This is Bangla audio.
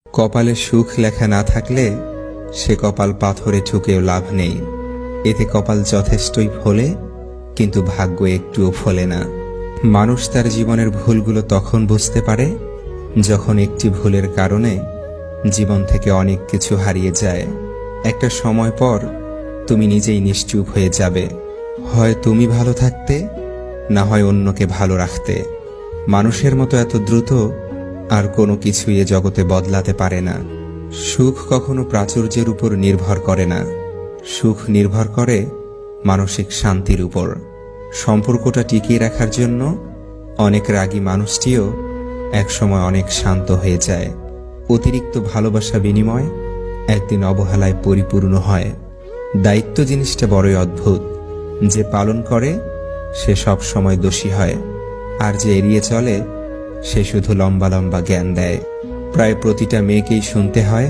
কপালে সুখ লেখা না থাকলে সে কপাল পাথরে ঠুকেও লাভ নেই। এতে কপাল যথেষ্টই ফলে, কিন্তু ভাগ্য একটুও ফলে না। মানুষ তার জীবনের ভুলগুলো তখন বুঝতে পারে যখন একটি ভুলের কারণে জীবন থেকে অনেক কিছু হারিয়ে যায়। একটা সময় পর তুমি নিজেই নিশ্চুপ হয়ে যাবে। হয় তুমি ভালো থাকতে, না হয় অন্যকে ভালো রাখতে। মানুষের মতো এত দ্রুত আর কোনো কিছুই এ জগতে বদলাতে পারে না। সুখ কখনো প্রাচুর্যের উপর নির্ভর করে না, সুখ নির্ভর করে মানসিক শান্তির উপর। সম্পর্কটা টিকিয়ে রাখার জন্য অনেক রাগী মানুষটিও একসময় অনেক শান্ত হয়ে যায়। অতিরিক্ত ভালোবাসা বিনিময় একদিন অবহেলায় পরিপূর্ণ হয়। দায়িত্ব জিনিসটা বড়ই অদ্ভুত। যে পালন করে সে সব সময় দোষী হয়, আর যে এড়িয়ে চলে সে শুধু লম্বা লম্বা জ্ঞান দেয়। প্রায় প্রতিটা মেয়েকেই শুনতে হয়,